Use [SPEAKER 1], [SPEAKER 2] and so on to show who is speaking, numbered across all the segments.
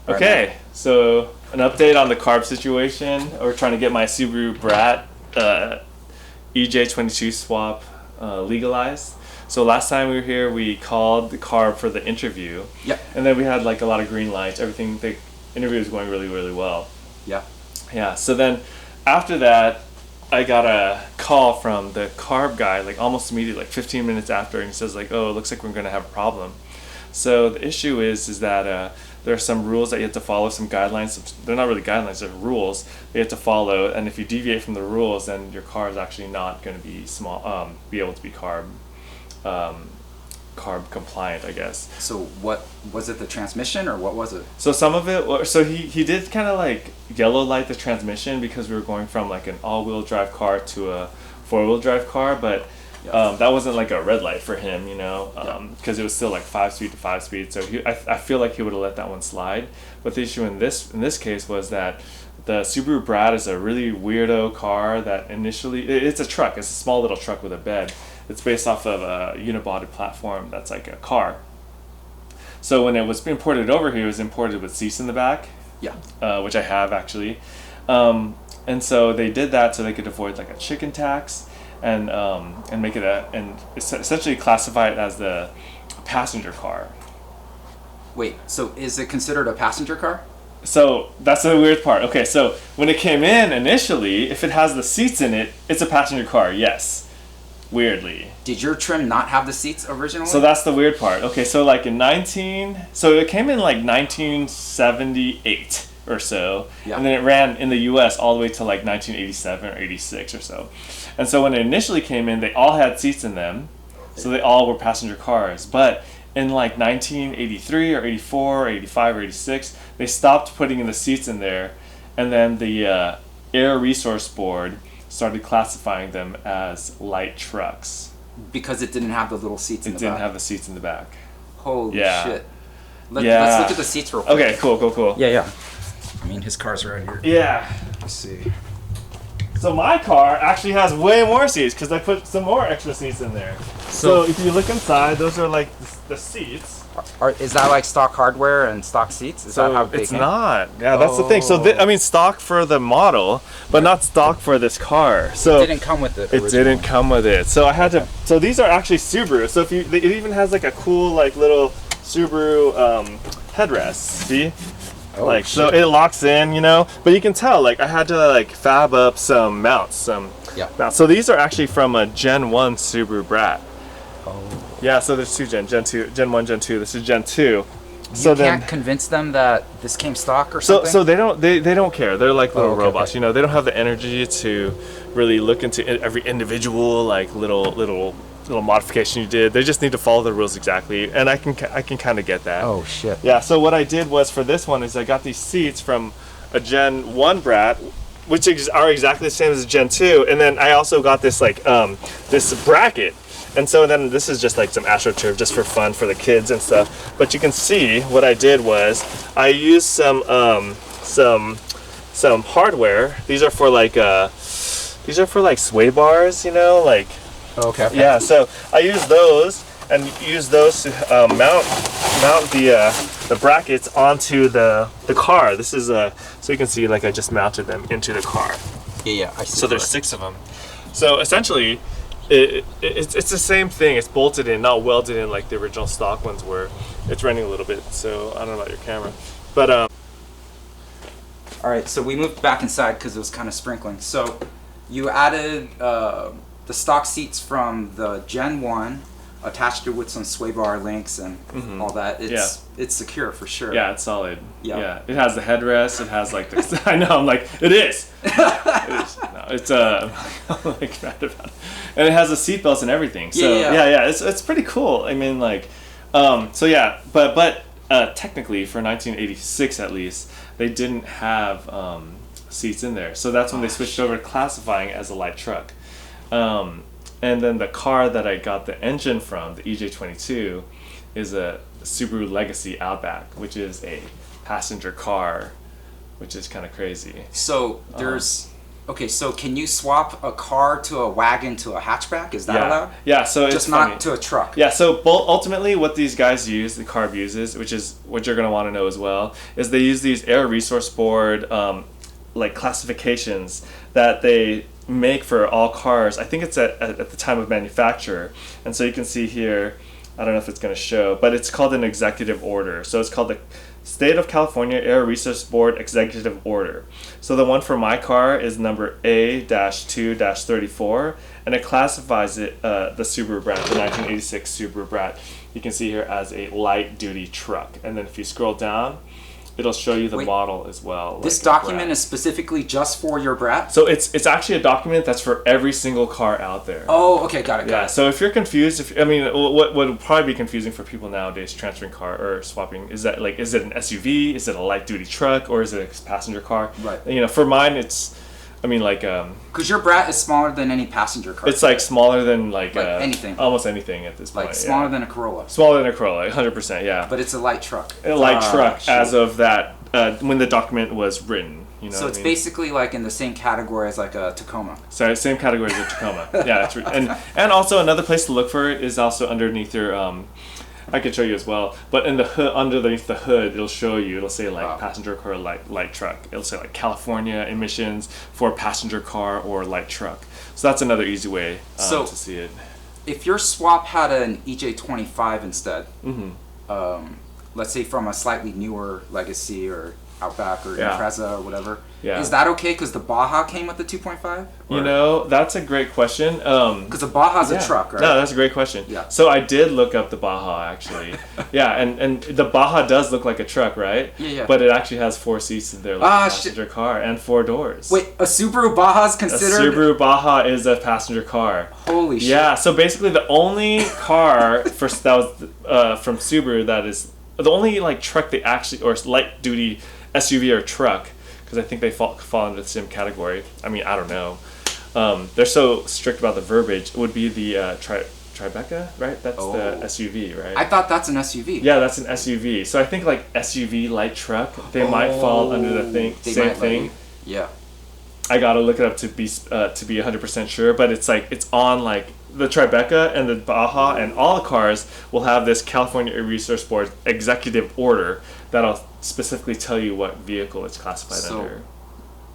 [SPEAKER 1] Okay, so an update on the CARB situation. We're trying to get my Subaru Brat EJ22 swap legalized. So last time we were here, we called the CARB for the interview.
[SPEAKER 2] Yep.
[SPEAKER 1] And then we had like a lot of green lights. Everything, the interview was going really, really well.
[SPEAKER 2] Yeah.
[SPEAKER 1] Yeah, so then after that, I got a call from the CARB guy, like almost immediately, like 15 minutes after, and he says like, oh, it looks like we're going to have a problem. So the issue is that there are some rules that you have to follow, some guidelines. They're not really guidelines, they're rules that you have to follow, and if you deviate from the rules, then your car is actually not going to be be able to be CARB compliant, I guess.
[SPEAKER 2] So what was it, the transmission, or what was it?
[SPEAKER 1] So some of it, so he did kind of like yellow light the transmission because we were going from like an all-wheel drive car to a four-wheel drive car, but that wasn't like a red light for him, you know, because it was still like 5-speed to 5-speed. So I feel like he would have let that one slide. But the issue in this case was that the Subaru Brat is a really weirdo car that initially, it's a truck. It's a small little truck with a bed. It's based off of a unibody platform that's like a car. So when it was imported over here, it was imported with seats in the back.
[SPEAKER 2] Yeah.
[SPEAKER 1] Which I have actually. And so they did that so they could avoid like a chicken tax and make it and essentially classify it as the passenger car.
[SPEAKER 2] Wait, so is it considered a passenger car?
[SPEAKER 1] So that's the weird part. Okay, so when it came in initially, if it has the seats in it, it's a passenger car, yes. Weirdly.
[SPEAKER 2] Did your trim not have the seats originally?
[SPEAKER 1] So that's the weird part. Okay, so like so it came in like 1978 or so, and then it ran in the US all the way to like 1987 or 86 or so. And so when it initially came in, they all had seats in them, so they all were passenger cars. But in like 1983 or 84 or 85 or 86, they stopped putting in the seats in there, and then the Air Resource Board started classifying them as light trucks.
[SPEAKER 2] Because it didn't have the little seats in the back.
[SPEAKER 1] It didn't have the seats in the back.
[SPEAKER 2] Holy shit. Let's look at the seats real quick.
[SPEAKER 1] Okay, cool.
[SPEAKER 2] Yeah. I mean, his car's right here.
[SPEAKER 1] Yeah.
[SPEAKER 2] Let's see.
[SPEAKER 1] So my car actually has way more seats because I put some more extra seats in there. So if you look inside, those are like the seats.
[SPEAKER 2] Is that like stock hardware and stock seats? Is that how they
[SPEAKER 1] It's
[SPEAKER 2] came?
[SPEAKER 1] not. Yeah, that's the thing. So I mean, stock for the model, but not stock for this car. So
[SPEAKER 2] it didn't come with it.
[SPEAKER 1] It didn't come with it. So I had to. So these are actually Subaru. So it even has like a cool like little Subaru headrest. See?
[SPEAKER 2] Oh,
[SPEAKER 1] like
[SPEAKER 2] shit.
[SPEAKER 1] So it locks in, you know. But you can tell like I had to like fab up some mounts. Mounts. So these are actually from a Gen 1 Subaru Brat.
[SPEAKER 2] Oh.
[SPEAKER 1] Yeah, so there's two Gen 2, Gen 1, Gen 2. This is Gen 2.
[SPEAKER 2] You can't convince them that this came stock or something?
[SPEAKER 1] So they don't care. They're like little robots, okay. You know. They don't have the energy to really look into every individual like little modification you did. They just need to follow the rules exactly, and I can kind of get that.
[SPEAKER 2] Oh shit.
[SPEAKER 1] Yeah, so what I did was for this one is I got these seats from a Gen 1 Brat, which are exactly the same as a Gen 2, and then I also got this like this bracket. And so then this is just like some AstroTurf just for fun for the kids and stuff. But you can see what I did was I used some hardware. These are for like sway bars, you know, like.
[SPEAKER 2] Okay.
[SPEAKER 1] Yeah. So I used those to mount the brackets onto the car. This is so you can see like I just mounted them into the car.
[SPEAKER 2] Yeah. I see.
[SPEAKER 1] So there's 6 of them. So essentially. It's the same thing. It's bolted in, not welded in like the original stock ones were. It's running a little bit, so I don't know about your camera. But
[SPEAKER 2] all right, so we moved back inside because it was kind of sprinkling. So you added the stock seats from the Gen 1, attached it with some sway bar links and all that. It's secure for sure.
[SPEAKER 1] Yeah, it's solid.
[SPEAKER 2] Yep.
[SPEAKER 1] Yeah, it has the headrest. It has like this. I know. I'm like, it is. It is. No, it's I'm like mad about it. And it has the seat belts and everything. So yeah. It's pretty cool. I mean, like, so yeah, but technically for 1986 at least, they didn't have seats in there. So that's when they switched over to classifying it as a light truck. And then the car that I got the engine from, the EJ22, is a Subaru Legacy Outback, which is a passenger car, which is kind of crazy.
[SPEAKER 2] So there's Okay, so can you swap a car to a wagon to a hatchback? Is that allowed?
[SPEAKER 1] Yeah, so
[SPEAKER 2] just
[SPEAKER 1] it's
[SPEAKER 2] not
[SPEAKER 1] funny.
[SPEAKER 2] to a truck.
[SPEAKER 1] Yeah, so ultimately what these guys use, the CARB uses, which is what you're going to want to know as well, is they use these Air Resource Board like classifications that they make for all cars. I think it's at the time of manufacture. And so you can see here, I don't know if it's going to show, but it's called an executive order. So it's called the State of California Air Resource Board Executive Order. So the one for my car is number A-2-34, and it classifies it, the Subaru Brat, the 1986 Subaru Brat, you can see here as a light-duty truck. And then if you scroll down, it'll show you the model as well.
[SPEAKER 2] This document is specifically just for your Brat?
[SPEAKER 1] So it's actually a document that's for every single car out there.
[SPEAKER 2] Oh, okay, got it.
[SPEAKER 1] Yeah, so if you're confused, what would probably be confusing for people nowadays transferring car or swapping is that, like, is it an SUV, is it a light duty truck, or is it a passenger car?
[SPEAKER 2] Right.
[SPEAKER 1] You know, for mine, it's,
[SPEAKER 2] because your Brat is smaller than any passenger car.
[SPEAKER 1] It's like smaller than
[SPEAKER 2] anything.
[SPEAKER 1] Almost anything at this point.
[SPEAKER 2] Like smaller than a Corolla.
[SPEAKER 1] Smaller than a Corolla, 100%, yeah.
[SPEAKER 2] But it's a light truck.
[SPEAKER 1] A light truck as of that, when the document was written. You know
[SPEAKER 2] so it's basically like in the same category as like a Tacoma.
[SPEAKER 1] Sorry, same category as a Tacoma. Yeah, that's right. And also another place to look for it is also underneath your I could show you as well, but in the hood, underneath the hood, it'll show you. It'll say like passenger car, light truck. It'll say like California emissions for passenger car or light truck. So that's another easy way to see it.
[SPEAKER 2] If your swap had an EJ25 instead, let's say from a slightly newer Legacy or Outback or Impreza or whatever, is that okay? Because the Baja came with the 2.5?
[SPEAKER 1] You know, that's a great question.
[SPEAKER 2] Because the Baja's a truck, right?
[SPEAKER 1] No, that's a great question.
[SPEAKER 2] Yeah.
[SPEAKER 1] So I did look up the Baja, actually. and the Baja does look like a truck, right?
[SPEAKER 2] Yeah.
[SPEAKER 1] But it actually has 4 seats in there, like a passenger car, and 4 doors.
[SPEAKER 2] Wait, a Subaru Baja's considered?
[SPEAKER 1] A Subaru Baja is a passenger car.
[SPEAKER 2] Holy shit.
[SPEAKER 1] Yeah, so basically the only car that was from Subaru that is, the only like truck they actually, or light duty SUV or truck, because I think they fall into the same category. I mean, I don't know. They're so strict about the verbiage. It would be the Tribeca, right? That's the SUV, right?
[SPEAKER 2] I thought that's an SUV.
[SPEAKER 1] Yeah, that's an SUV. So I think like SUV light truck, they might fall under the same thing.
[SPEAKER 2] Yeah.
[SPEAKER 1] I gotta look it up to be 100% sure, but it's like it's on like the Tribeca and the Baja, and all the cars will have this California Air Resource Board executive order that'll specifically tell you what vehicle it's classified under.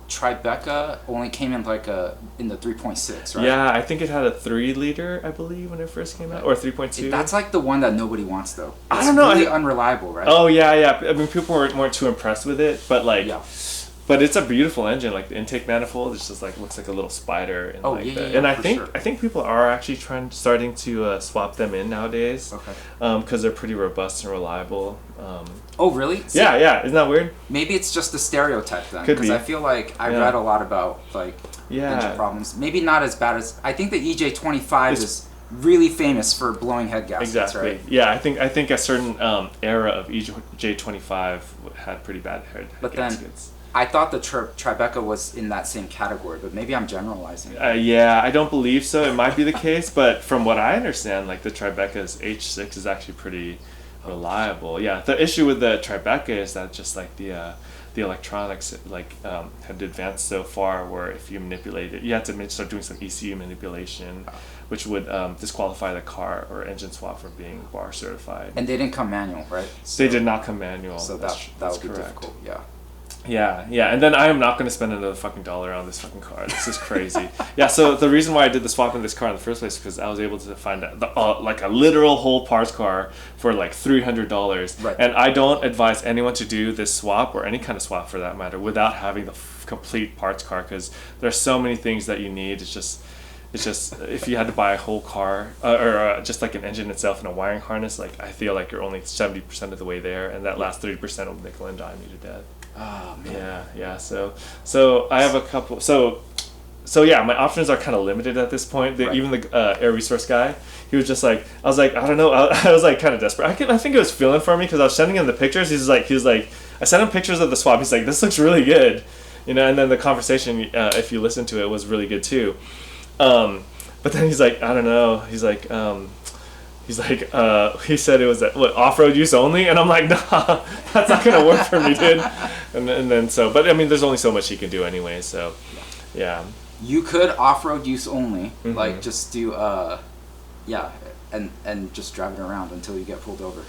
[SPEAKER 2] Tribeca only came in like in the 3.6, right?
[SPEAKER 1] Yeah, I think it had a 3-liter, I believe, when it first came out, or 3.2.
[SPEAKER 2] That's like the one that nobody wants, though.
[SPEAKER 1] I don't know.
[SPEAKER 2] It's really unreliable, right?
[SPEAKER 1] Oh yeah. I mean, people weren't too impressed with it, but like. Yeah. But it's a beautiful engine. Like the intake manifold, it's just like looks like a little spider. And and I think people are actually starting to swap them in nowadays.
[SPEAKER 2] Okay.
[SPEAKER 1] Because they're pretty robust and reliable.
[SPEAKER 2] Oh really?
[SPEAKER 1] See, yeah. Isn't that weird?
[SPEAKER 2] Maybe it's just a stereotype then.
[SPEAKER 1] Could be.
[SPEAKER 2] Because I feel like I read a lot about engine problems. Maybe not as bad as I think the EJ25 is really famous for blowing head gaskets.
[SPEAKER 1] Exactly.
[SPEAKER 2] Right?
[SPEAKER 1] Yeah, I think a certain era of EJ25 had pretty bad head gaskets.
[SPEAKER 2] I thought the Tribeca was in that same category, but maybe I'm generalizing.
[SPEAKER 1] Yeah, I don't believe so. It might be the case, but from what I understand, like the Tribeca's H6 is actually pretty reliable. Yeah, the issue with the Tribeca is that just like the electronics had advanced so far where if you manipulate it, you have to start doing some ECU manipulation, which would disqualify the car or engine swap from being bar certified.
[SPEAKER 2] And they didn't come manual, right?
[SPEAKER 1] They did not come manual.
[SPEAKER 2] So that would be difficult. Yeah.
[SPEAKER 1] Yeah, and then I am not going to spend another fucking dollar on this fucking car. This is crazy. Yeah, so the reason why I did the swap in this car in the first place is because I was able to find like a literal whole parts car for like $300.
[SPEAKER 2] Right.
[SPEAKER 1] And I don't advise anyone to do this swap, or any kind of swap for that matter, without having the complete parts car, because there's so many things that you need. It's just if you had to buy a whole car or just like an engine itself and a wiring harness, like I feel like you're only 70% of the way there, and that last 30% will nickel and dime you to death.
[SPEAKER 2] Oh man.
[SPEAKER 1] Yeah. So I have a couple. So yeah, my options are kind of limited at this point. Even the Air Resource guy, he was just like, I was like, I don't know. I was like kind of desperate. I think it was feeling for me because I was sending him the pictures. He was like, I sent him pictures of the swap. He's like, this looks really good, you know. And then the conversation, if you listen to it, was really good too. But then he's like, I don't know. He's like, he said it was off-road use only, and I'm like, nah, that's not gonna work for me, dude. And then but I mean, there's only so much he can do anyway. So, Yeah.
[SPEAKER 2] You could off-road use only,
[SPEAKER 1] Mhm.
[SPEAKER 2] like just do and just drive it around until you get pulled over.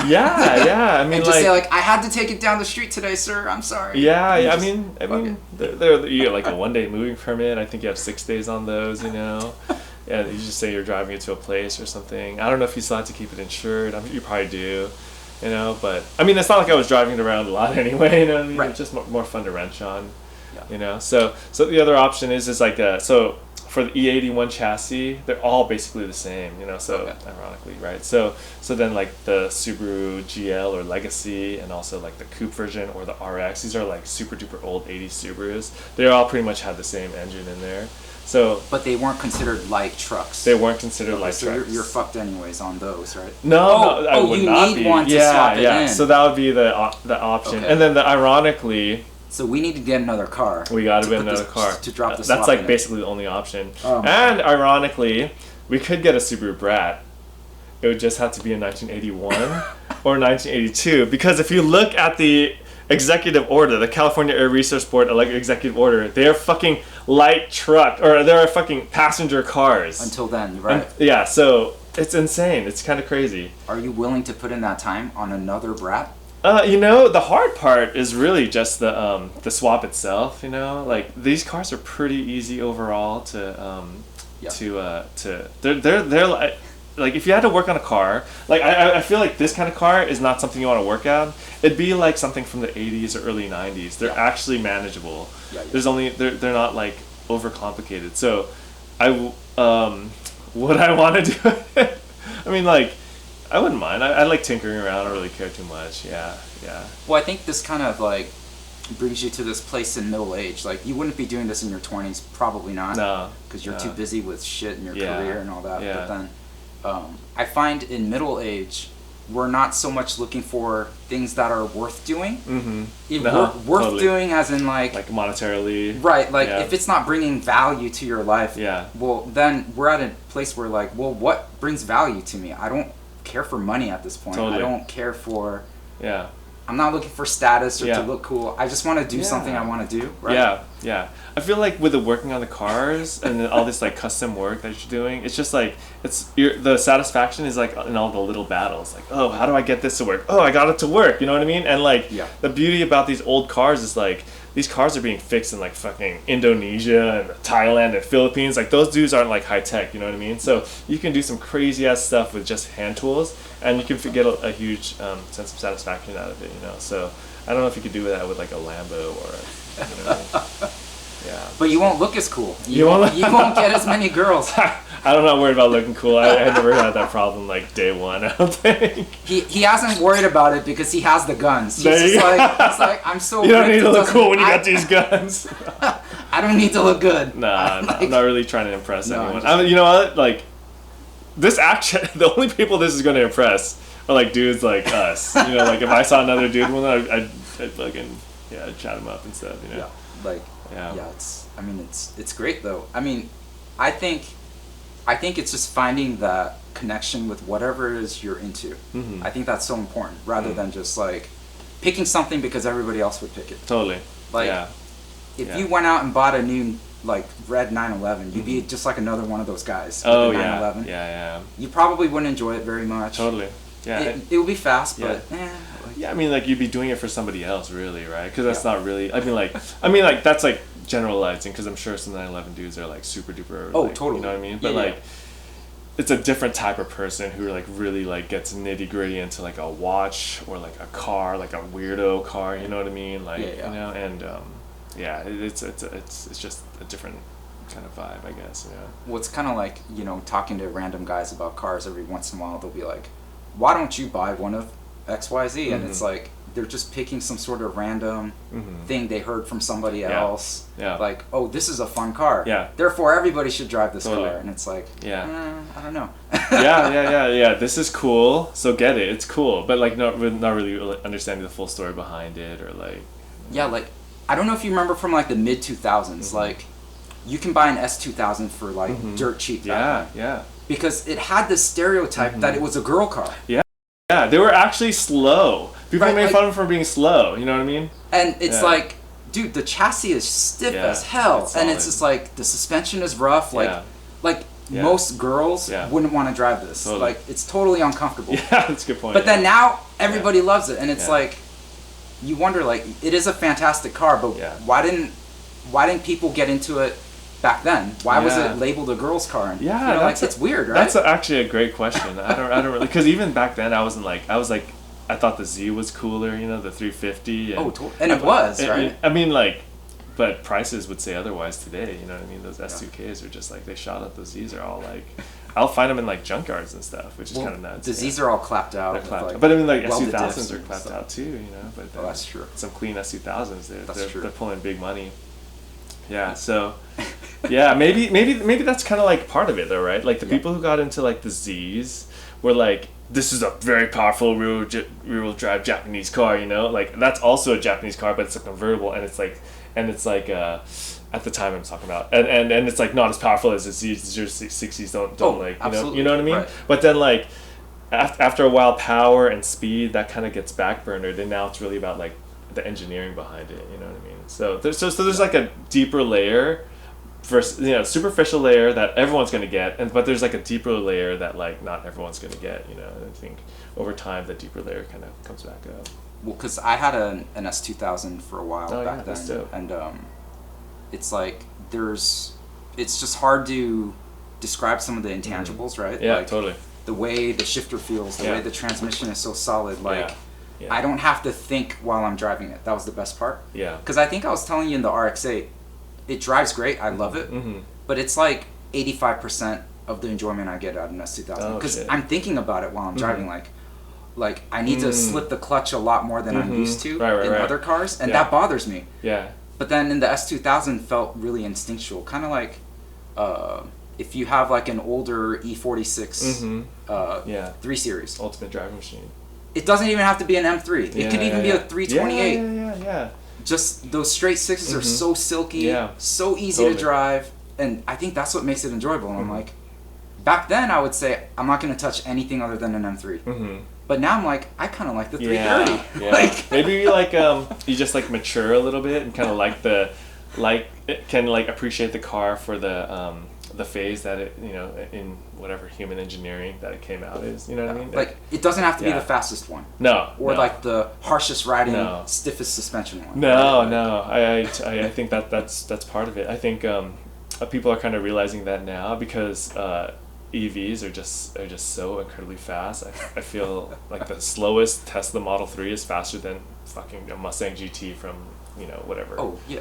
[SPEAKER 1] Yeah. I mean,
[SPEAKER 2] and just say like, I had to take it down the street today, sir. I'm sorry.
[SPEAKER 1] Yeah.
[SPEAKER 2] And
[SPEAKER 1] I
[SPEAKER 2] just
[SPEAKER 1] mean, you get like a 1-day moving permit. I think you have 6 days on those. You know. Yeah, you just say you're driving it to a place or something. I don't know if you still have to keep it insured. You probably do, you know. But I mean, it's not like I was driving it around a lot anyway. You know what I mean?
[SPEAKER 2] Right.
[SPEAKER 1] It's just more fun to wrench on.
[SPEAKER 2] Yeah.
[SPEAKER 1] You know. So the other option is like so for the E81 chassis, they're all basically the same. You know. So ironically, right? So then like the Subaru GL or Legacy, and also like the coupe version or the RX. These are like super duper old 80s Subarus. They all pretty much have the same engine in there. So,
[SPEAKER 2] but they weren't considered light trucks.
[SPEAKER 1] They weren't considered light
[SPEAKER 2] so
[SPEAKER 1] trucks.
[SPEAKER 2] You're fucked anyways on those, right?
[SPEAKER 1] No, I would not be.
[SPEAKER 2] You need one to swap it in.
[SPEAKER 1] So that would be the option.
[SPEAKER 2] Okay.
[SPEAKER 1] And then ironically,
[SPEAKER 2] so we need to get another car.
[SPEAKER 1] We got to get another car
[SPEAKER 2] to drop the.
[SPEAKER 1] That's like basically the only option.
[SPEAKER 2] Oh,
[SPEAKER 1] and ironically, we could get a Subaru Brat. It would just have to be in 1981 or 1982, because if you look at the executive order, the California Air Resource Board executive order, they are fucking light truck, or they are fucking passenger cars.
[SPEAKER 2] Until then, right?
[SPEAKER 1] Yeah, so it's insane. It's kind of crazy.
[SPEAKER 2] Are you willing to put in that time on another Brat?
[SPEAKER 1] You know, the hard part is really just the swap itself. You know, like these cars are pretty easy overall to they're like if you had to work on a car, like I feel like this kind of car is not something you want to work on. It'd be like something from the 80s or early 90s. They're actually manageable. There's only they're not like overcomplicated. So would I want to do it? I mean, like, I wouldn't mind. I like tinkering around. I don't really care too much. Yeah.
[SPEAKER 2] Well, I think this kind of like brings you to this place in middle age. Like, you wouldn't be doing this in your 20s, probably not.
[SPEAKER 1] No.
[SPEAKER 2] Because you're too busy with shit in your career and all that.
[SPEAKER 1] Yeah.
[SPEAKER 2] But then, I find in middle age, we're not so much looking for things that are worth doing.
[SPEAKER 1] Mm-hmm.
[SPEAKER 2] Worth
[SPEAKER 1] totally.
[SPEAKER 2] doing as in like
[SPEAKER 1] monetarily.
[SPEAKER 2] Right, like if it's not bringing value to your life, well, then we're at a place where like, well, what brings value to me? I don't care for money at this point.
[SPEAKER 1] Totally.
[SPEAKER 2] I don't care for I'm not looking for status or to look cool. I just want to do something I want to do, right?
[SPEAKER 1] Yeah. I feel like with the working on the cars and all this like custom work that you're doing, it's just like the satisfaction is like in all the little battles. Like, oh, how do I get this to work? Oh, I got it to work. You know what I mean? And like the beauty about these old cars is like these cars are being fixed in like fucking Indonesia and Thailand and Philippines. Like those dudes aren't like high tech. You know what I mean? So you can do some crazy ass stuff with just hand tools, and you can get a huge sense of satisfaction out of it. You know? So I don't know if you could do that with like a Lambo or you know. Yeah.
[SPEAKER 2] But you won't look as cool. You won't get as many girls.
[SPEAKER 1] I'm not worried about looking cool. I never had that problem like day one, I don't think.
[SPEAKER 2] He hasn't worried about it because he has the guns. He's like, I'm so.
[SPEAKER 1] You don't need to look cool when you got these guns.
[SPEAKER 2] I don't need to look good.
[SPEAKER 1] Nah, I'm not really trying to impress anyone. You know what? Like, this action, the only people this is going to impress are like dudes like us. You know, like if I saw another dude, I'd fucking chat him up and stuff. You know.
[SPEAKER 2] It's great though. I mean, I think it's just finding that connection with whatever it is you're into.
[SPEAKER 1] Mm-hmm.
[SPEAKER 2] I think that's so important rather than just like picking something because everybody else would pick it.
[SPEAKER 1] Totally.
[SPEAKER 2] Like, if you went out and bought a new like red 911, you'd be just like another one of those guys.
[SPEAKER 1] Oh
[SPEAKER 2] with the 911.
[SPEAKER 1] Yeah.
[SPEAKER 2] You probably wouldn't enjoy it very much.
[SPEAKER 1] Totally. Yeah.
[SPEAKER 2] It would be fast, but
[SPEAKER 1] I mean, like you'd be doing it for somebody else, really, right? Because that's not really. I mean, like that's like generalizing. Because I'm sure some 911 dudes are like super duper.
[SPEAKER 2] Oh,
[SPEAKER 1] like,
[SPEAKER 2] totally.
[SPEAKER 1] You know what I mean? But like, it's a different type of person who like really like gets nitty gritty into like a watch or like a car, like a weirdo car. You know what I mean? Like you know, and it's just a different kind of vibe, I guess. Yeah.
[SPEAKER 2] Well, it's kind of like, you know, talking to random guys about cars every once in a while. They'll be like, why don't you buy one of XYZ? And it's like they're just picking some sort of random thing they heard from somebody else. Yeah. Like, oh, this is a fun car. Yeah. Therefore, everybody should drive this car. And it's like, I don't know.
[SPEAKER 1] yeah. This is cool, so get it. It's cool, but like not really understanding the full story behind it, or like.
[SPEAKER 2] Yeah, like I don't know if you remember from like the mid 2000s, like you can buy an S2000 for like dirt cheap.
[SPEAKER 1] Yeah.
[SPEAKER 2] Because it had this stereotype that it was a girl car.
[SPEAKER 1] Yeah, they were actually slow. People made fun of them for being slow. You know what I mean?
[SPEAKER 2] And it's like dude, the chassis is stiff
[SPEAKER 1] Yeah,
[SPEAKER 2] as hell,
[SPEAKER 1] it's
[SPEAKER 2] and it's
[SPEAKER 1] solid.
[SPEAKER 2] just like the suspension is rough.
[SPEAKER 1] Yeah.
[SPEAKER 2] Like
[SPEAKER 1] Yeah.
[SPEAKER 2] most girls
[SPEAKER 1] Yeah.
[SPEAKER 2] wouldn't want to drive this.
[SPEAKER 1] Totally.
[SPEAKER 2] Like it's totally uncomfortable.
[SPEAKER 1] Yeah, that's a good point.
[SPEAKER 2] But then now everybody loves it, and it's
[SPEAKER 1] Yeah.
[SPEAKER 2] like you wonder, like it is a fantastic car, but
[SPEAKER 1] Yeah.
[SPEAKER 2] why didn't people get into it back then? Why was
[SPEAKER 1] Yeah.
[SPEAKER 2] it labeled a girl's car? And,
[SPEAKER 1] Yeah,
[SPEAKER 2] you know,
[SPEAKER 1] that's
[SPEAKER 2] it's weird, right?
[SPEAKER 1] That's actually a great question. I don't really, because even back then I thought the Z was cooler, you know, the 350. And,
[SPEAKER 2] and it was, right?
[SPEAKER 1] I mean, like, but prices would say otherwise today. You know what I mean? Those S2Ks are just like, they shot up. Those Zs are all like, I'll find them in like junkyards and stuff, which is kind of nuts.
[SPEAKER 2] The Zs are all clapped out.
[SPEAKER 1] They're clapped
[SPEAKER 2] like,
[SPEAKER 1] out. But I mean, like
[SPEAKER 2] welded
[SPEAKER 1] S2000s
[SPEAKER 2] diffs
[SPEAKER 1] are
[SPEAKER 2] and
[SPEAKER 1] clapped
[SPEAKER 2] stuff.
[SPEAKER 1] out too, you know. But
[SPEAKER 2] Oh, that's true.
[SPEAKER 1] Some clean S2000s, they're pulling big money. Yeah. So, yeah, maybe that's kind of like part of it though, right? Like the people who got into like the Zs were like, this is a very powerful rear-wheel drive Japanese car, you know? Like that's also a Japanese car, but it's a convertible, and it's like at the time I'm talking about, and it's like not as powerful as the Z60s. Don't like, you know what I mean? Right. But then like after a while, power and speed that kind of gets backburnered, and now it's really about like the engineering behind it. You know what I mean? So there's like a deeper layer, versus, you know, superficial layer that everyone's gonna get, but there's like a deeper layer that like not everyone's gonna get. You know, and I think over time the deeper layer kind of comes back up.
[SPEAKER 2] Well, because I had an S2000 for a while back then,
[SPEAKER 1] dope.
[SPEAKER 2] and it's like it's just hard to describe some of the intangibles, right?
[SPEAKER 1] Yeah,
[SPEAKER 2] like,
[SPEAKER 1] totally.
[SPEAKER 2] The way the shifter feels, the way the transmission is so solid, like
[SPEAKER 1] Yeah.
[SPEAKER 2] I don't have to think while I'm driving it. That was the best part.
[SPEAKER 1] Yeah.
[SPEAKER 2] Because I think I was telling you in the RX-8, it drives great. I love it, but it's like 85% of the enjoyment I get out of an S2000. Because I'm thinking about it while I'm driving, like I need to slip the clutch a lot more than I'm used to in other cars, and that bothers me.
[SPEAKER 1] Yeah.
[SPEAKER 2] But then in the S2000 felt really instinctual, kind of like if you have like an older E46 3 Series.
[SPEAKER 1] Ultimate driving machine.
[SPEAKER 2] It doesn't even have to be an M3. It could even be a 328.
[SPEAKER 1] Yeah.
[SPEAKER 2] Just those straight sixes are so silky, so easy to drive, and I think that's what makes it enjoyable. And I'm like, back then I would say I'm not going to touch anything other than an M3. But now I'm like, I kind of like the 330.
[SPEAKER 1] Yeah.
[SPEAKER 2] Like,
[SPEAKER 1] maybe like you just like mature a little bit and kind of can appreciate the car for the phase that it, you know, in whatever human engineering that it came out is, you know what I mean?
[SPEAKER 2] Like it doesn't have to be the fastest one. Or like the harshest riding, stiffest suspension one.
[SPEAKER 1] I think that's part of it. I think people are kind of realizing that now because EVs are just so incredibly fast. I feel like the slowest Tesla Model 3 is faster than fucking a Mustang GT from, you know, whatever,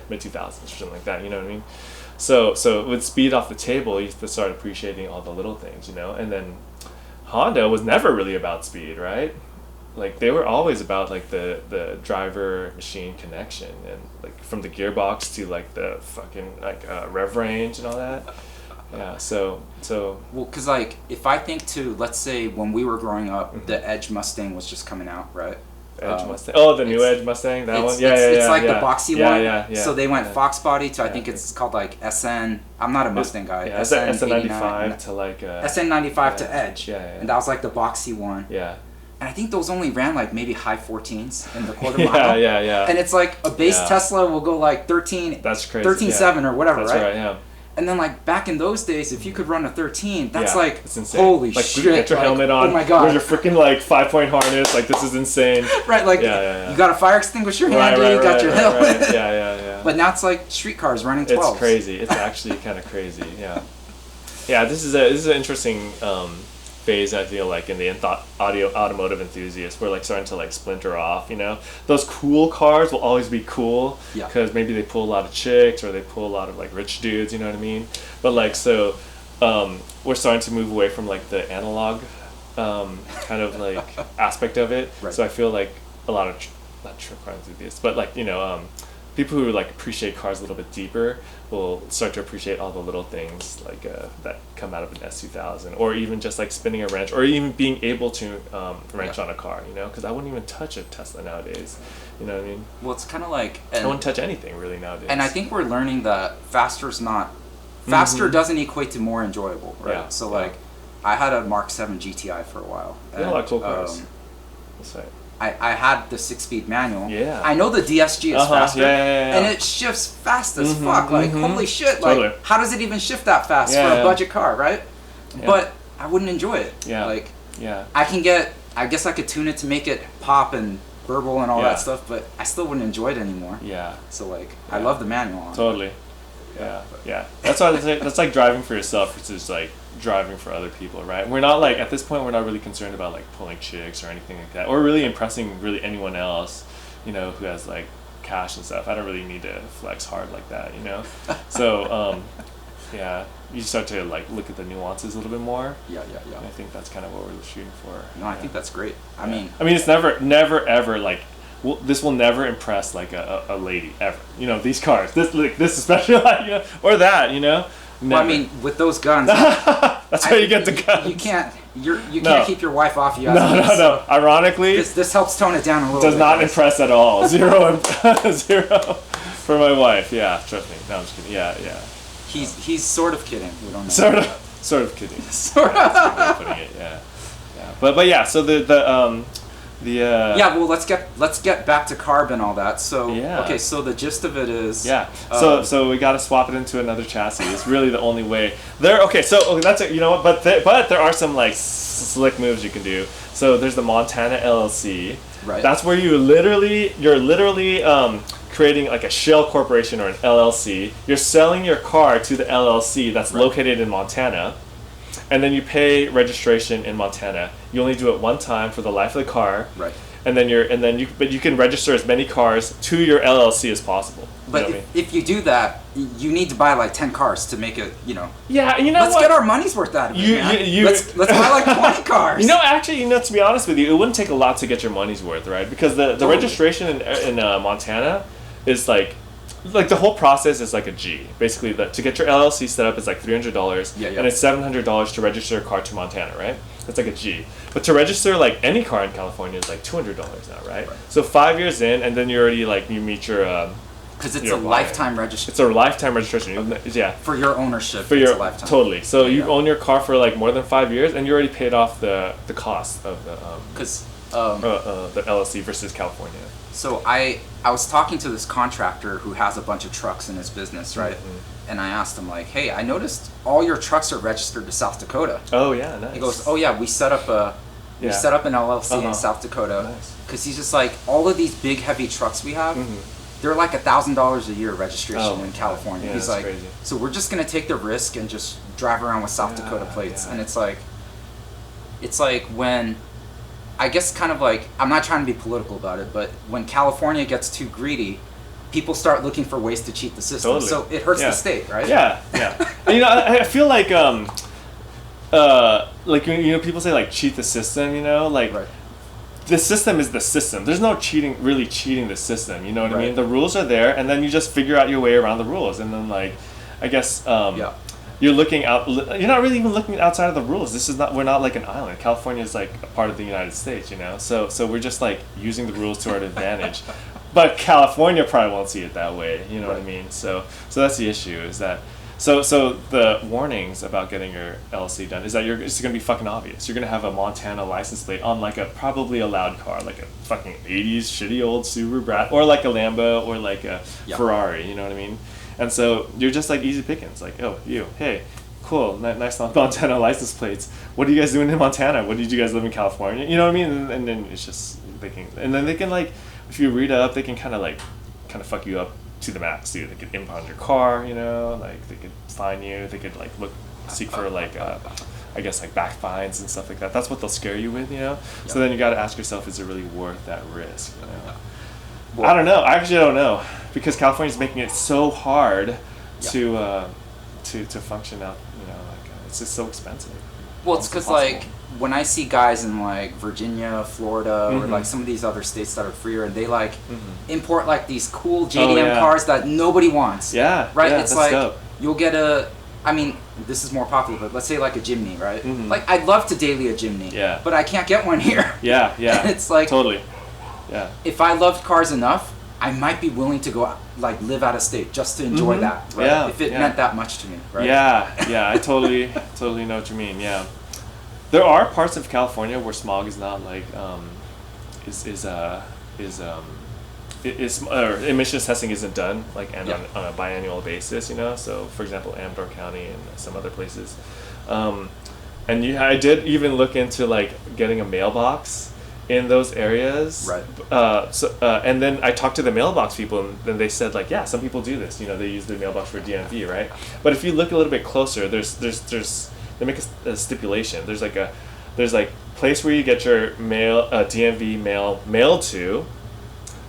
[SPEAKER 1] mid 2000s or something like that, you know what I mean? So with speed off the table, you have to start appreciating all the little things, you know. And then Honda was never really about speed, right? Like they were always about like the driver machine connection, and like from the gearbox to like the fucking like rev range and all that. Yeah, so
[SPEAKER 2] well, because like if I think to, let's say when we were growing up, the Edge Mustang was just coming out, right?
[SPEAKER 1] Edge Mustang. Oh, the new Edge Mustang, that one.
[SPEAKER 2] It's like the boxy one.
[SPEAKER 1] Yeah.
[SPEAKER 2] So they went Fox body to I think it's called like SN. I'm not a Mustang guy.
[SPEAKER 1] Yeah, SN95 to like
[SPEAKER 2] SN95 to Edge.
[SPEAKER 1] Yeah.
[SPEAKER 2] And that was like the boxy one.
[SPEAKER 1] Yeah.
[SPEAKER 2] And I think those only ran like maybe high 14s in the quarter mile.
[SPEAKER 1] Yeah.
[SPEAKER 2] And it's like a base Tesla will go like 13.
[SPEAKER 1] That's crazy.
[SPEAKER 2] 13.7 or whatever,
[SPEAKER 1] That's right? Yeah.
[SPEAKER 2] And then like back in those days, if you could run a 13, that's like
[SPEAKER 1] it's insane.
[SPEAKER 2] Holy
[SPEAKER 1] like,
[SPEAKER 2] shit!
[SPEAKER 1] Get your helmet on.
[SPEAKER 2] Oh my god!
[SPEAKER 1] With your freaking like 5-point harness, like this is insane.
[SPEAKER 2] Right, like you got a fire extinguisher handy, you got your helmet.
[SPEAKER 1] Right. Yeah.
[SPEAKER 2] But now it's like street cars running 12s.
[SPEAKER 1] It's crazy. It's actually kind of crazy. Yeah. This is an interesting phase, I feel like, in the automotive enthusiasts. We're like starting to like splinter off, you know. Those cool cars will always be cool because maybe they pull a lot of chicks or they pull a lot of like rich dudes, you know what I mean? But like we're starting to move away from like the analog kind of like aspect of it. Right. So I feel like a lot of not true car enthusiasts, but like, you know, people who like appreciate cars a little bit deeper will start to appreciate all the little things like that come out of an S2000, or even just like spinning a wrench, or even being able to wrench on a car, you know, because I wouldn't even touch a Tesla nowadays, you know what I mean?
[SPEAKER 2] Well, it's kind of like
[SPEAKER 1] I wouldn't touch anything really nowadays.
[SPEAKER 2] And I think we're learning that faster doesn't equate to more enjoyable, right?
[SPEAKER 1] Yeah.
[SPEAKER 2] So like I had a Mark 7 GTI for a while.
[SPEAKER 1] They had a lot of cool cars. That's right.
[SPEAKER 2] I had the 6-speed manual.
[SPEAKER 1] Yeah.
[SPEAKER 2] I know the DSG is faster,
[SPEAKER 1] yeah.
[SPEAKER 2] and it shifts fast as fuck. Like holy shit!
[SPEAKER 1] Totally.
[SPEAKER 2] Like how does it even shift that fast for a budget car, right? Yeah. But I wouldn't enjoy it.
[SPEAKER 1] Yeah.
[SPEAKER 2] Like
[SPEAKER 1] yeah.
[SPEAKER 2] I guess I could tune it to make it pop and burble and all that stuff, but I still wouldn't enjoy it anymore.
[SPEAKER 1] Yeah.
[SPEAKER 2] So like I love the manual on
[SPEAKER 1] totally.
[SPEAKER 2] it.
[SPEAKER 1] Yeah. That's why that's like driving for yourself versus like driving for other people, right? We're not like at this point we're not really concerned about like pulling chicks or anything like that, or really impressing really anyone else, you know, who has like cash and stuff. I don't really need to flex hard like that, you know. So yeah, you start to like look at the nuances a little bit more.
[SPEAKER 2] Yeah.
[SPEAKER 1] And I think that's kind of what we're shooting for.
[SPEAKER 2] No, I think that's great. I mean
[SPEAKER 1] it's never ever like. This will never impress like a lady ever. You know, these cars. This especially like, you know, or that, you know. Never.
[SPEAKER 2] Well, I mean, with those guns,
[SPEAKER 1] that's how you get the guns.
[SPEAKER 2] You can't keep your wife off you.
[SPEAKER 1] No. Ironically,
[SPEAKER 2] this helps tone it down a little.
[SPEAKER 1] Does
[SPEAKER 2] bit,
[SPEAKER 1] not
[SPEAKER 2] guys.
[SPEAKER 1] impress at all. Zero for my wife. Yeah, trust me. No, I'm just kidding. Yeah.
[SPEAKER 2] He's sort of kidding. We don't know.
[SPEAKER 1] Sort of kidding.
[SPEAKER 2] Sort of.
[SPEAKER 1] That's a good way of putting it. Yeah. But yeah. So
[SPEAKER 2] well, let's get back to CARB and all that. So
[SPEAKER 1] okay,
[SPEAKER 2] so the gist of it is
[SPEAKER 1] so we got to swap it into another chassis. It's really the only way. That's it. You know what? But there are some like slick moves you can do. So there's the Montana LLC.
[SPEAKER 2] Right.
[SPEAKER 1] That's where you're literally creating like a shell corporation or an LLC. You're selling your car to the LLC that's located in Montana. And then you pay registration in Montana. You only do it one time for the life of the car.
[SPEAKER 2] Right.
[SPEAKER 1] But you can register as many cars to your LLC as possible.
[SPEAKER 2] But if you do that, you need to buy like 10 cars to make it, you know.
[SPEAKER 1] Yeah, you know
[SPEAKER 2] Let's get our money's worth out of it, man. Let's buy like 20 cars.
[SPEAKER 1] To be honest with you, it wouldn't take a lot to get your money's worth, right? Because the registration in Montana is like the whole process is like a G. Basically, to get your LLC set up is like $300, and it's $700 to register a car to Montana, right? That's like a G. But to register like any car in California is like $200 now, right? So 5 years in, and then you're already like you meet your
[SPEAKER 2] because it's a lifetime registration.
[SPEAKER 1] It's a lifetime registration.
[SPEAKER 2] Okay.
[SPEAKER 1] Yeah.
[SPEAKER 2] For your ownership,
[SPEAKER 1] it's a lifetime. Totally. So you own your car for like more than 5 years, and you already paid off the cost of the the LLC versus California.
[SPEAKER 2] So I was talking to this contractor who has a bunch of trucks in his business, right? Mm-hmm. And I asked him like, "Hey, I noticed all your trucks are registered to South Dakota."
[SPEAKER 1] Oh yeah, nice.
[SPEAKER 2] He goes, "Oh yeah, we set up an LLC in South Dakota because he's just like all of these big heavy trucks we have." Mm-hmm. They're like $1,000 a year registration in California.
[SPEAKER 1] Yeah,
[SPEAKER 2] he's like,
[SPEAKER 1] crazy.
[SPEAKER 2] So we're just gonna take the risk and just drive around with South Dakota plates, and it's like when, I guess kind of like, I'm not trying to be political about it, but when California gets too greedy, people start looking for ways to cheat the system. Totally. So it hurts the state, right?
[SPEAKER 1] Yeah. I feel like people say like cheat the system, like. Right. The system is the system. There's no really cheating the system. You know what I mean? The rules are there, and then you just figure out your way around the rules. And then, like, I guess you're looking out. You're not really even looking outside of the rules. We're not like an island. California is like a part of the United States. So we're just like using the rules to our advantage. But California probably won't see it that way. You know what I mean? So that's the issue. Is that. So the warnings about getting your LLC done is that it's going to be fucking obvious. You're going to have a Montana license plate on like a probably a loud car, like a fucking 80s shitty old Subaru Brat, or like a Lambo, or like a Ferrari, you know what I mean? And so you're just like easy pickings, like, oh, hey, cool, nice Montana license plates. What are you guys doing in Montana? What did you guys live in California? You know what I mean? And then it's just, they can like, if you read up, they can kind of fuck you up to the max, dude. They could impound your car, like they could fine you. They could like seek for like, I guess like back fines and stuff like that. That's what they'll scare you with, So then you got to ask yourself, is it really worth that risk? Well, I don't know. I actually don't know, because California's making it so hard to function out. It's just so expensive.
[SPEAKER 2] Well, it's because like when I see guys in like Virginia, Florida, or like some of these other states that are freer, and they like import like these cool JDM cars that nobody wants.
[SPEAKER 1] Yeah.
[SPEAKER 2] Right?
[SPEAKER 1] Yeah,
[SPEAKER 2] it's like
[SPEAKER 1] dope.
[SPEAKER 2] You'll get this is more popular, but let's say like a Jimny, right? Mm-hmm. Like I'd love to daily a Jimny.
[SPEAKER 1] Yeah.
[SPEAKER 2] But I can't get one here.
[SPEAKER 1] Yeah.
[SPEAKER 2] And it's like
[SPEAKER 1] totally. Yeah.
[SPEAKER 2] If I loved cars enough, I might be willing to go like live out of state just to enjoy that, right?
[SPEAKER 1] Yeah.
[SPEAKER 2] If it meant that much to me, right?
[SPEAKER 1] Yeah. I totally know what you mean. Yeah. There are parts of California where smog is not like emissions testing isn't done like
[SPEAKER 2] Yeah.
[SPEAKER 1] on a biannual basis, So for example, Amador County and some other places, and I did even look into like getting a mailbox in those areas.
[SPEAKER 2] Right.
[SPEAKER 1] And then I talked to the mailbox people, and then they said like, yeah, some people do this. They use the mailbox for DMV, right? But if you look a little bit closer, they make a stipulation. There's like place where you get your DMV mail mailed to,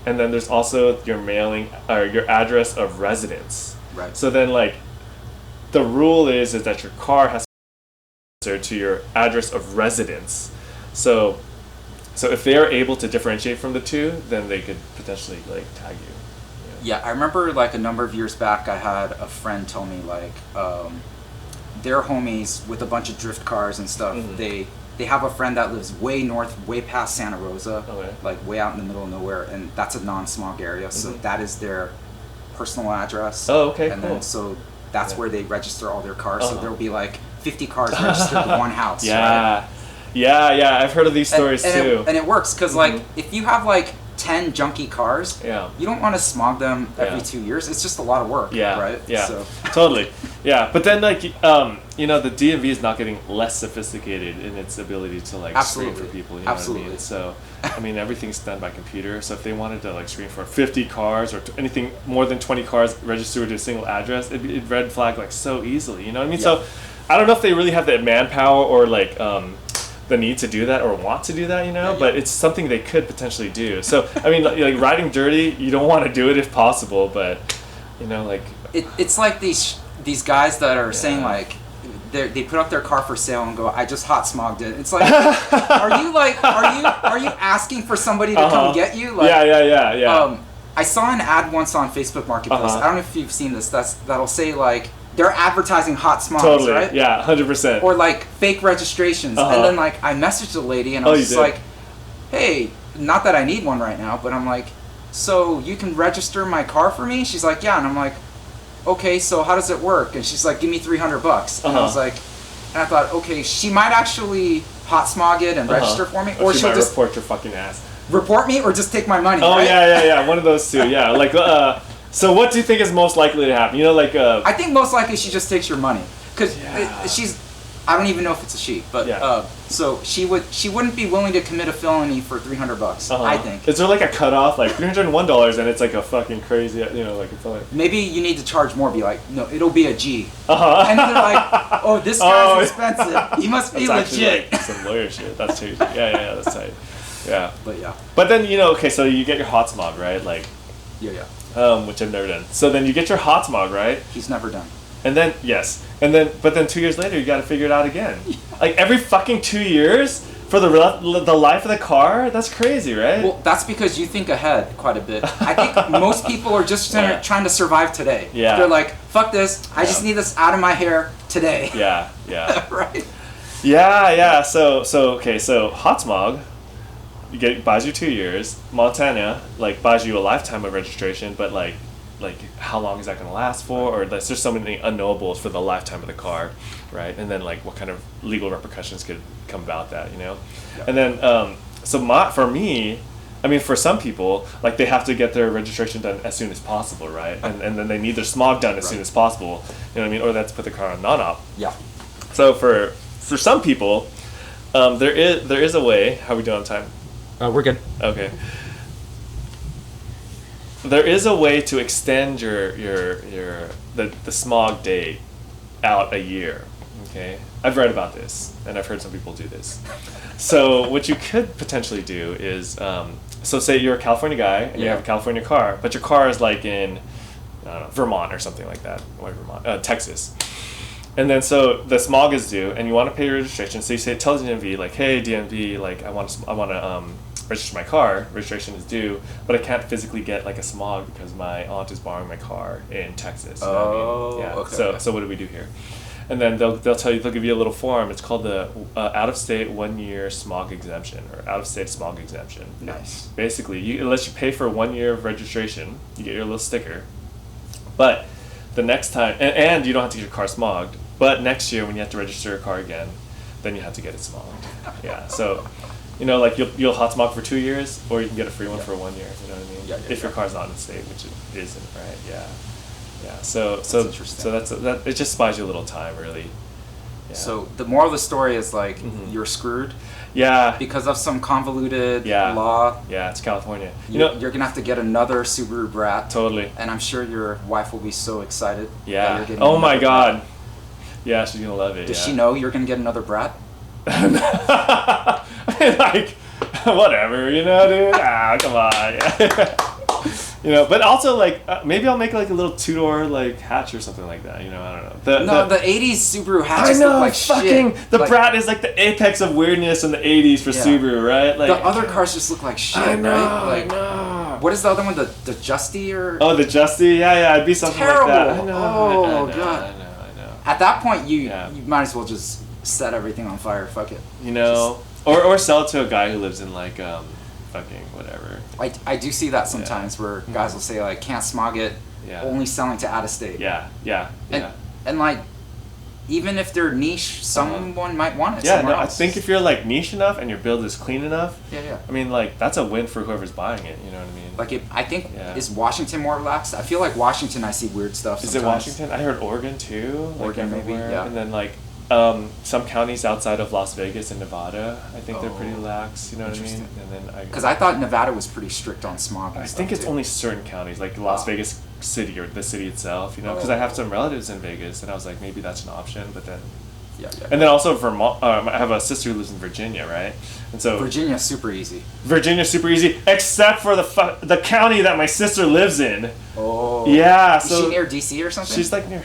[SPEAKER 1] and then there's also your mailing or your address of residence.
[SPEAKER 2] Right.
[SPEAKER 1] So then like, the rule is that your car has to answer to your address of residence. So if they are able to differentiate from the two, then they could potentially like tag you.
[SPEAKER 2] Yeah, I remember like a number of years back, I had a friend tell me like, their homies with a bunch of drift cars and stuff.
[SPEAKER 1] Mm-hmm.
[SPEAKER 2] They have a friend that lives way north, way past Santa Rosa,
[SPEAKER 1] Okay.
[SPEAKER 2] like way out in the middle of nowhere, and that's a non-smog area. So
[SPEAKER 1] Mhm.
[SPEAKER 2] that is their personal address.
[SPEAKER 1] Oh, okay,
[SPEAKER 2] And
[SPEAKER 1] cool.
[SPEAKER 2] then so that's
[SPEAKER 1] Yeah.
[SPEAKER 2] where they register all their cars. So
[SPEAKER 1] Uh-huh.
[SPEAKER 2] there'll be like 50 cars registered to one house.
[SPEAKER 1] Yeah.
[SPEAKER 2] Right?
[SPEAKER 1] Yeah, I've heard of these stories too.
[SPEAKER 2] And it works because
[SPEAKER 1] Mhm.
[SPEAKER 2] like if you have like 10 junky cars,
[SPEAKER 1] Yeah.
[SPEAKER 2] you don't want to smog them every
[SPEAKER 1] Yeah.
[SPEAKER 2] 2 years. It's just a lot of work,
[SPEAKER 1] Yeah,
[SPEAKER 2] right?
[SPEAKER 1] yeah,
[SPEAKER 2] So.
[SPEAKER 1] totally. Yeah, but then like the DMV is not getting less sophisticated in its ability to like screen for
[SPEAKER 2] Absolutely.
[SPEAKER 1] people. You know
[SPEAKER 2] Absolutely.
[SPEAKER 1] what I mean? So I mean everything's done by computer. So if they wanted to like screen for 50 cars or anything more than 20 cars registered to a single address, it'd red flag like so easily. You know what I mean?
[SPEAKER 2] Yeah.
[SPEAKER 1] So I don't know if they really have the manpower or like the need to do that or want to do that,
[SPEAKER 2] Yeah.
[SPEAKER 1] but it's something they could potentially do. So I mean, like riding dirty, you don't want to do it if possible, but like
[SPEAKER 2] It's like these guys that are saying
[SPEAKER 1] Yeah.
[SPEAKER 2] like they put up their car for sale and go, I just hot smogged it. It's like, are you asking for somebody to come get you? Like,
[SPEAKER 1] yeah.
[SPEAKER 2] I saw an ad once on Facebook Marketplace.
[SPEAKER 1] Uh-huh.
[SPEAKER 2] I don't know if you've seen this. That'll say like they're advertising hot smogs,
[SPEAKER 1] Totally,
[SPEAKER 2] right?
[SPEAKER 1] yeah, 100%.
[SPEAKER 2] Or like fake registrations.
[SPEAKER 1] Uh-huh.
[SPEAKER 2] And then like I messaged the lady and I
[SPEAKER 1] Oh,
[SPEAKER 2] was
[SPEAKER 1] you
[SPEAKER 2] just
[SPEAKER 1] did?
[SPEAKER 2] like, hey, not that I need one right now, but I'm like, so you can register my car for me? She's like, yeah. And I'm like, okay, so how does it work? And she's like, give me $300. And I was like, and I thought, okay, she might actually hot smog it and register for me, or
[SPEAKER 1] she
[SPEAKER 2] she'll
[SPEAKER 1] might
[SPEAKER 2] just
[SPEAKER 1] report your fucking ass.
[SPEAKER 2] report me, or just take my money.
[SPEAKER 1] Oh
[SPEAKER 2] right?
[SPEAKER 1] yeah, one of those two. Yeah, like so what do you think is most likely to happen?
[SPEAKER 2] I think most likely she just takes your money, because
[SPEAKER 1] Yeah.
[SPEAKER 2] she's. I don't even know if it's a she, but
[SPEAKER 1] Yeah.
[SPEAKER 2] so she wouldn't be willing to commit a felony for $300. I think.
[SPEAKER 1] Is there like a cutoff, like $301, and it's like a fucking crazy, like it's like.
[SPEAKER 2] Maybe you need to charge more. Be like, no, it'll be a G.
[SPEAKER 1] Uh-huh.
[SPEAKER 2] And they're like, oh, this guy's expensive. He must be
[SPEAKER 1] That's actually
[SPEAKER 2] legit.
[SPEAKER 1] like some lawyer shit. That's too. Yeah, that's tight. Yeah.
[SPEAKER 2] But yeah.
[SPEAKER 1] But then okay, so you get your hot smog, right? Like,
[SPEAKER 2] Yeah.
[SPEAKER 1] which I've never done. So then you get your hot smog, right?
[SPEAKER 2] He's never done.
[SPEAKER 1] And then but then 2 years later you got to figure it out again. Like every fucking 2 years for the life of the car. That's crazy, right?
[SPEAKER 2] Well, that's because you think ahead quite a bit. I think most people are just trying to survive today.
[SPEAKER 1] Yeah.
[SPEAKER 2] They're like, fuck this. I just need this out of my hair today.
[SPEAKER 1] Yeah.
[SPEAKER 2] Right.
[SPEAKER 1] Yeah. So hot smog, buys you 2 years. Montana buys you a lifetime of registration, but like how long is that going to last for? Or there's just so many unknowables for the lifetime of the car, right? And then what kind of legal repercussions could come about that,
[SPEAKER 2] Yeah.
[SPEAKER 1] And then for me, I mean, for some people, they have to get their registration done as soon as possible, right? And then they need their smog done as soon as possible, you know what I mean? Or they have to put the car on non-op.
[SPEAKER 2] Yeah.
[SPEAKER 1] So for some people, there is a way. How are we doing on time?
[SPEAKER 2] We're good.
[SPEAKER 1] Okay. There is a way to extend the smog date out a year. Okay, I've read about this and I've heard some people do this. So what you could potentially do is, so say you're a California guy and you have a California car, but your car is in, I don't know, Vermont or something like that. Why Vermont? Texas. And then so the smog is due and you want to pay your registration. So you say, tell DMV hey DMV, I want to register my car. Registration is due, but I can't physically get a smog because my aunt is borrowing my car in Texas. You know what I mean? Yeah.
[SPEAKER 2] Okay.
[SPEAKER 1] So what do we do here? And then they'll give you a little form. It's called the out of state 1 year smog exemption or out of state smog exemption.
[SPEAKER 2] Nice.
[SPEAKER 1] Basically, unless you pay for 1 year of registration, you get your little sticker. But the next time, and you don't have to get your car smogged. But next year, when you have to register your car again, then you have to get it smogged. Yeah. So You know, like you'll hot smog for 2 years, or you can get a free one
[SPEAKER 2] Yeah.
[SPEAKER 1] for 1 year. You know what I mean?
[SPEAKER 2] Yeah,
[SPEAKER 1] if your car's not in the state, which it isn't, right? Yeah. Yeah. So
[SPEAKER 2] interesting.
[SPEAKER 1] that it just buys you a little time, really. Yeah.
[SPEAKER 2] So the moral of the story is like you're screwed
[SPEAKER 1] Yeah.
[SPEAKER 2] because of some convoluted
[SPEAKER 1] Yeah.
[SPEAKER 2] law.
[SPEAKER 1] Yeah, it's California.
[SPEAKER 2] You're gonna have to get another Subaru Brat.
[SPEAKER 1] Totally.
[SPEAKER 2] And I'm sure your wife will be so excited. that
[SPEAKER 1] Yeah.
[SPEAKER 2] you're getting
[SPEAKER 1] Oh my
[SPEAKER 2] another
[SPEAKER 1] God.
[SPEAKER 2] Brat.
[SPEAKER 1] Yeah, she's gonna love it.
[SPEAKER 2] Does
[SPEAKER 1] yeah.
[SPEAKER 2] she know you're gonna get another Brat?
[SPEAKER 1] I mean, like, whatever, you know, dude. Come on. You know, but also like maybe I'll make like a little 2-door like hatch or something like that. You know, I don't know.
[SPEAKER 2] The '80s Subaru hatches
[SPEAKER 1] I know,
[SPEAKER 2] look like
[SPEAKER 1] fucking
[SPEAKER 2] shit.
[SPEAKER 1] the
[SPEAKER 2] Like,
[SPEAKER 1] Brat is like the apex of weirdness in the '80s for
[SPEAKER 2] Yeah.
[SPEAKER 1] Subaru, right? Like
[SPEAKER 2] the other cars just look like shit,
[SPEAKER 1] I know,
[SPEAKER 2] right? Like,
[SPEAKER 1] I know.
[SPEAKER 2] what is the other one? The Justy or?
[SPEAKER 1] Oh, the Justy, yeah, it'd be something
[SPEAKER 2] Terrible.
[SPEAKER 1] like that. I know,
[SPEAKER 2] Oh,
[SPEAKER 1] I know,
[SPEAKER 2] God.
[SPEAKER 1] I know.
[SPEAKER 2] At that point, you
[SPEAKER 1] Yeah.
[SPEAKER 2] might as well just set everything on fire. Fuck it.
[SPEAKER 1] You know, or sell it to a guy who lives in like fucking whatever.
[SPEAKER 2] I do see that sometimes where guys will say like can't smog it,
[SPEAKER 1] Yeah.
[SPEAKER 2] only selling to out of state.
[SPEAKER 1] Yeah.
[SPEAKER 2] And like, even if they're niche, someone might want it
[SPEAKER 1] Yeah,
[SPEAKER 2] somewhere
[SPEAKER 1] no, I
[SPEAKER 2] else.
[SPEAKER 1] think if you're like niche enough and your build is clean enough,
[SPEAKER 2] Yeah.
[SPEAKER 1] I mean, like that's a win for whoever's buying it. You know what I mean?
[SPEAKER 2] Like I think
[SPEAKER 1] Yeah.
[SPEAKER 2] is Washington more relaxed? I feel like Washington, I see weird stuff.
[SPEAKER 1] Is
[SPEAKER 2] Sometimes.
[SPEAKER 1] it Washington? I heard Oregon too. Like
[SPEAKER 2] Oregon, maybe,
[SPEAKER 1] everywhere.
[SPEAKER 2] yeah.
[SPEAKER 1] And then like some counties outside of Las Vegas and Nevada, I think they're pretty lax. You know what I mean?
[SPEAKER 2] Interesting.
[SPEAKER 1] And then
[SPEAKER 2] Because I thought Nevada was pretty strict on smog. And
[SPEAKER 1] I
[SPEAKER 2] stuff,
[SPEAKER 1] think it's
[SPEAKER 2] too.
[SPEAKER 1] only certain counties, like Las
[SPEAKER 2] Wow.
[SPEAKER 1] Vegas City or the city itself. You know, because I have some relatives in Vegas, and I was like, maybe that's an option. But then,
[SPEAKER 2] Yeah.
[SPEAKER 1] and then also Vermont. I have a sister who lives in Virginia, right? And so
[SPEAKER 2] Virginia's super easy.
[SPEAKER 1] Virginia's super easy, except for the county that my sister lives in.
[SPEAKER 2] Oh.
[SPEAKER 1] Yeah,
[SPEAKER 2] Is
[SPEAKER 1] so
[SPEAKER 2] she near DC or something?
[SPEAKER 1] she's like near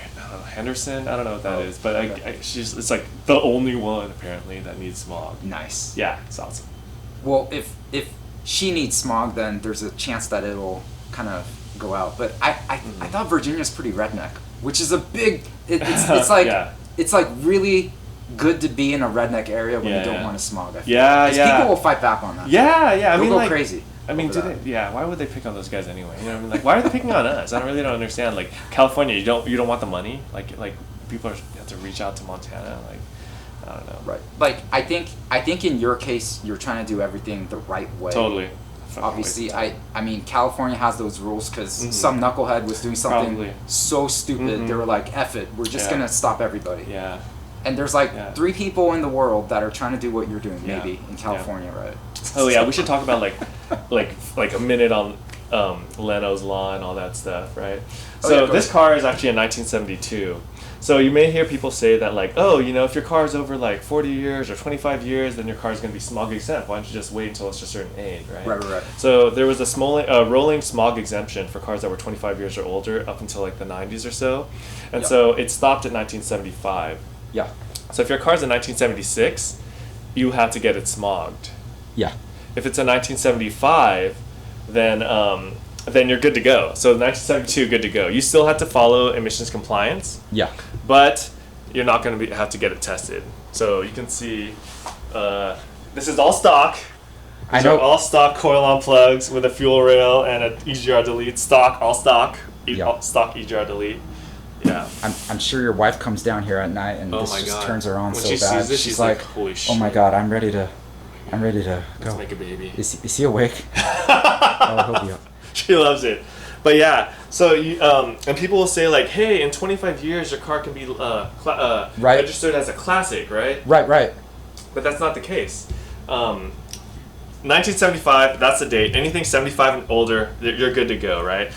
[SPEAKER 1] Henderson. I don't know what that
[SPEAKER 2] Oh,
[SPEAKER 1] is, but
[SPEAKER 2] okay.
[SPEAKER 1] it's like the only one apparently that needs smog.
[SPEAKER 2] Nice.
[SPEAKER 1] Yeah, it's awesome.
[SPEAKER 2] Well, if she needs smog, then there's a chance that it'll kind of go out. But I thought Virginia's pretty redneck, which is a big. It's like
[SPEAKER 1] Yeah.
[SPEAKER 2] it's like really good to be in a redneck area when
[SPEAKER 1] Yeah,
[SPEAKER 2] you don't
[SPEAKER 1] yeah.
[SPEAKER 2] want to smog. I feel.
[SPEAKER 1] Yeah,
[SPEAKER 2] 'Cause
[SPEAKER 1] yeah.
[SPEAKER 2] people will fight back on that.
[SPEAKER 1] Yeah, I
[SPEAKER 2] They'll
[SPEAKER 1] mean,
[SPEAKER 2] go
[SPEAKER 1] like,
[SPEAKER 2] crazy.
[SPEAKER 1] I mean,
[SPEAKER 2] over that.
[SPEAKER 1] why would they pick on those guys anyway? You know what I mean? Like, why are they picking on us? I don't understand. Like, California, you don't want the money? Like people have to reach out to Montana? Like, I don't know.
[SPEAKER 2] Right. Like I think in your case you're trying to do everything the right way.
[SPEAKER 1] Totally.
[SPEAKER 2] Obviously, I mean California has those rules because some knucklehead was doing something
[SPEAKER 1] Probably.
[SPEAKER 2] so stupid. They were like, "F it, we're just
[SPEAKER 1] Yeah.
[SPEAKER 2] gonna stop everybody."
[SPEAKER 1] Yeah.
[SPEAKER 2] And there's like
[SPEAKER 1] Yeah.
[SPEAKER 2] 3 people in the world that are trying to do what you're doing,
[SPEAKER 1] Yeah.
[SPEAKER 2] maybe in California, right?
[SPEAKER 1] Oh yeah, we should talk about like a minute on Leno's Law and all that stuff, right?
[SPEAKER 2] Oh,
[SPEAKER 1] So
[SPEAKER 2] yeah, go
[SPEAKER 1] this
[SPEAKER 2] ahead.
[SPEAKER 1] car is actually a 1972. So you may hear people say that like, oh, you know, if your car is over like 40 years or 25 years, then your car is going to be smog exempt. Why don't you just wait until it's a certain age, right?
[SPEAKER 2] Right.
[SPEAKER 1] So there was a rolling smog exemption for cars that were 25 years or older up until like the 90s or so. And
[SPEAKER 2] Yeah.
[SPEAKER 1] so it stopped at 1975.
[SPEAKER 2] Yeah.
[SPEAKER 1] So if your car's in 1976, you have to get it smogged.
[SPEAKER 2] Yeah.
[SPEAKER 1] If it's a 1975, then you're good to go. So 1972, good to go. You still have to follow emissions compliance,
[SPEAKER 2] Yeah.
[SPEAKER 1] but you're not going to have to get it tested. So you can see, this is all stock.
[SPEAKER 2] I
[SPEAKER 1] These are
[SPEAKER 2] know.
[SPEAKER 1] all stock coil-on plugs with a fuel rail and an EGR delete. Stock, all stock.
[SPEAKER 2] Yeah.
[SPEAKER 1] Stock EGR delete. Yeah.
[SPEAKER 2] I'm sure your wife comes down here at night and
[SPEAKER 1] Oh
[SPEAKER 2] this
[SPEAKER 1] my
[SPEAKER 2] just
[SPEAKER 1] God.
[SPEAKER 2] turns her on
[SPEAKER 1] When
[SPEAKER 2] so
[SPEAKER 1] she
[SPEAKER 2] bad.
[SPEAKER 1] sees this, she's like, holy
[SPEAKER 2] "Oh my
[SPEAKER 1] shit.
[SPEAKER 2] God, I'm ready to go."
[SPEAKER 1] Let's make a baby.
[SPEAKER 2] Is he awake? Oh, he'll be up.
[SPEAKER 1] She loves it. But yeah, so you and people will say like, hey, in 25 years your car can be
[SPEAKER 2] Right.
[SPEAKER 1] registered as a classic, right?
[SPEAKER 2] Right.
[SPEAKER 1] But that's not the case. 1975, that's the date. Anything 75 and older, you're good to go, right?